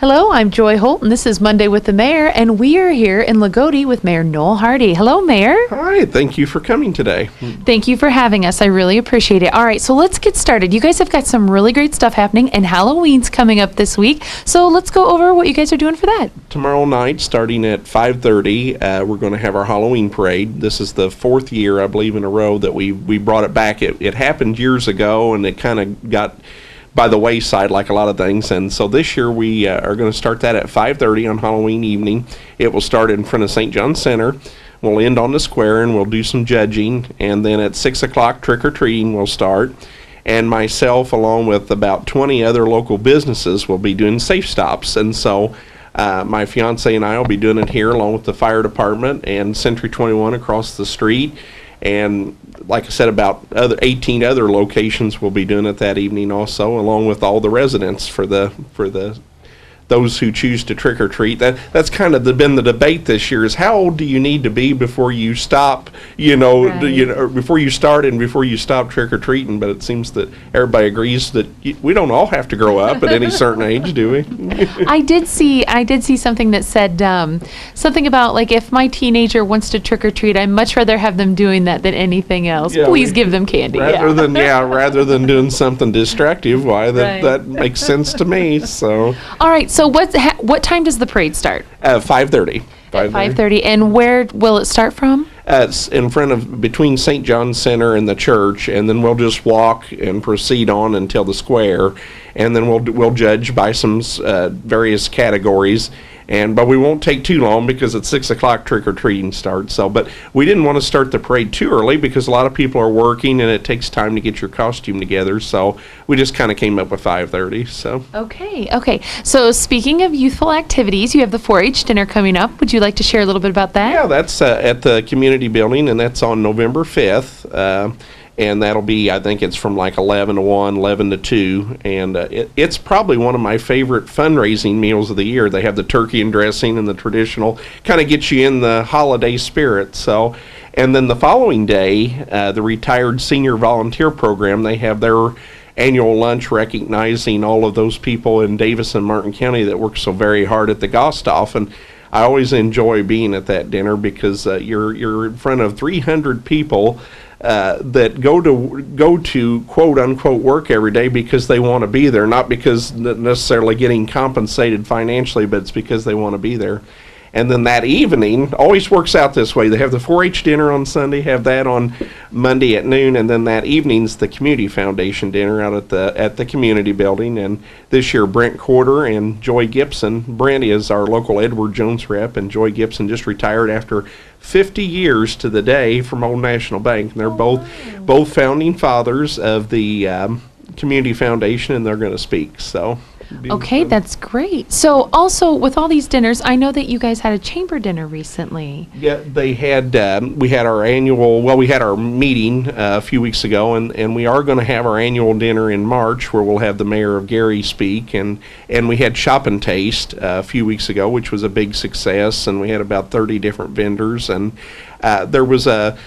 Hello, I'm Joy Holt, and this is Monday with the Mayor, and we are here in Loogootee with Mayor Noel Harty. Hello, Mayor. Hi, thank you for coming today. Thank you for having us. I really appreciate it. All right, so let's get started. You guys have got some really great stuff happening, and Halloween's coming up this week, so let's go over what you guys are doing for that. Tomorrow night, starting at 5:30, we're going to have our Halloween parade. This is the fourth year, I believe, in a row that we brought it back. It happened years ago, and it kind of got by the wayside like a lot of things, and so this year we are going to start that at 5:30 on Halloween evening. It will start in front of St. John Center. We'll end on the square, and we'll do some judging, and then at 6 o'clock trick-or-treating will start, and myself along with about 20 other local businesses will be doing safe stops. And so my fiance and I will be doing it here along with the fire department and Century 21 across the street. And like I said, about 18 other locations will be doing it that evening also, along with all the residents for those who choose to trick or treat. That's kind of been the debate this year: is how old do you need to be before you stop? Or before you start and before you stop trick or treating. But it seems that everybody agrees that we don't all have to grow up at any certain age, do we? I did see something that said something about, like, if my teenager wants to trick or treat, I'd much rather have them doing that than anything else. Yeah, please give them candy. Rather than doing something destructive. Why that makes sense to me. So. All right. So what time does the parade start? 5:30. 5:30. And where will it start from? It's in front of, between St. John Center and the church, and then we'll just walk and proceed on until the square, and then we'll judge by some various categories. But we won't take too long because at 6 o'clock trick-or-treating starts. But we didn't want to start the parade too early because a lot of people are working and it takes time to get your costume together. So we just kind of came up with 5:30. So. Okay. So speaking of youthful activities, you have the 4-H dinner coming up. Would you like to share a little bit about that? Yeah, that's at the community building, and that's on November 5th. And that'll be, I think it's from like 11 to 1, 11 to 2. And it's probably one of my favorite fundraising meals of the year. They have the turkey and dressing and the traditional, kind of gets you in the holiday spirit. So, and then the following day, the Retired Senior Volunteer Program, they have their annual lunch recognizing all of those people in Davis and Martin County that work so very hard at the Gostoff. And I always enjoy being at that dinner because you're in front of 300 people that go to quote unquote work every day because they want to be there, not because necessarily getting compensated financially, but it's because they want to be there. And then that evening always works out this way. They have the 4-H dinner on Sunday, have that on Monday at noon, and then that evening's the Community Foundation dinner out at the community building. And this year, Brent Corder and Joy Gibson. Brent is our local Edward Jones rep, and Joy Gibson just retired after 50 years to the day from Old National Bank. And they're both founding fathers of the Community Foundation, and they're going to speak. So. Okay, that's great. So also with all these dinners, I know that you guys had a chamber dinner recently. Yeah, they had, we had our meeting a few weeks ago, and we are going to have our annual dinner in March where we'll have the mayor of Gary speak, and we had Shop and Taste a few weeks ago, which was a big success, and we had about 30 different vendors, and there was a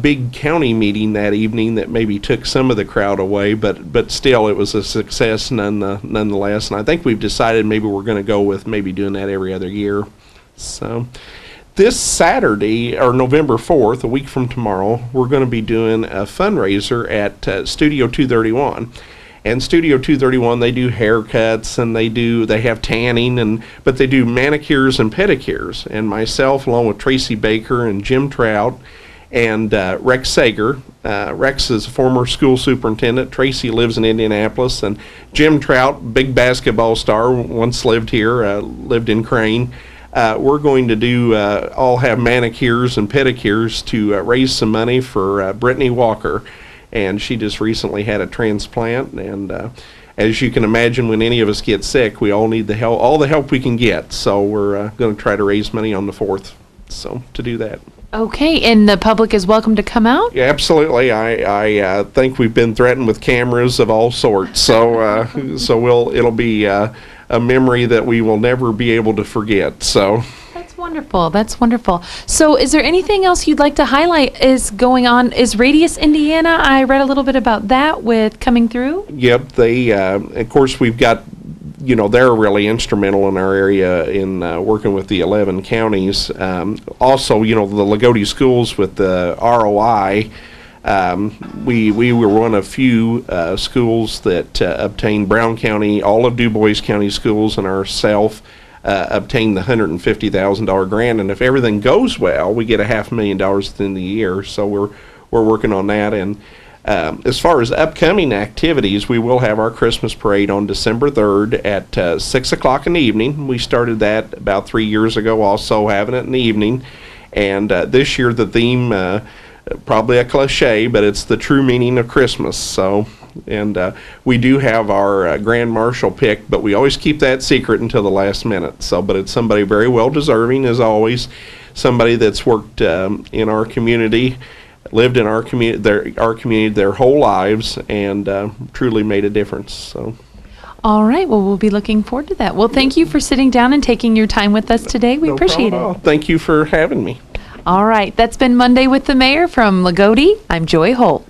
big county meeting that evening that maybe took some of the crowd away, but still it was a success nonetheless. And I think we've decided maybe we're going to go with maybe doing that every other year. So this Saturday, or November 4th, a week from tomorrow, we're going to be doing a fundraiser at Studio 231. And Studio 231, they do haircuts and they have tanning, but they do manicures and pedicures. And myself, along with Tracy Baker and Jim Trout and Rex Sager. Rex is a former school superintendent. Tracy lives in Indianapolis, and Jim Trout, big basketball star, once lived here, lived in Crane. We're going to all have manicures and pedicures to raise some money for Brittany Walker. And she just recently had a transplant, and as you can imagine, when any of us get sick, we all need the help, all the help we can get. So we're going to try to raise money on the 4th, so to do that. Okay, and the public is welcome to come out? Yeah, absolutely. I think we've been threatened with cameras of all sorts, so it'll be a memory that we will never be able to forget. So. Wonderful. That's wonderful. So is there anything else you'd like to highlight is going on? Is Radius Indiana, I read a little bit about that with coming through? Yep. They, of course, we've got they're really instrumental in our area in working with the 11 counties. Also, the Loogootee schools with the ROI. We were one of few schools that obtained Brown County, all of Du Bois County schools, and ourselves obtained the $150,000 grant. And if everything goes well, we get $500,000 within the year. So we're working on that. And as far as upcoming activities, we will have our Christmas parade on December 3rd at 6 o'clock in the evening. We started that about 3 years ago, also having it in the evening. And this year the theme, probably a cliche, but it's the true meaning of Christmas. So, and we do have our grand marshal picked, but we always keep that secret until the last minute. So, but it's somebody very well deserving, as always, somebody that's worked in our community, lived in our community their whole lives, and truly made a difference. So. All right. Well, we'll be looking forward to that. Well, thank you for sitting down and taking your time with us today. We appreciate it. Thank you for having me. All right. That's been Monday with the Mayor from Loogootee. I'm Joy Holt.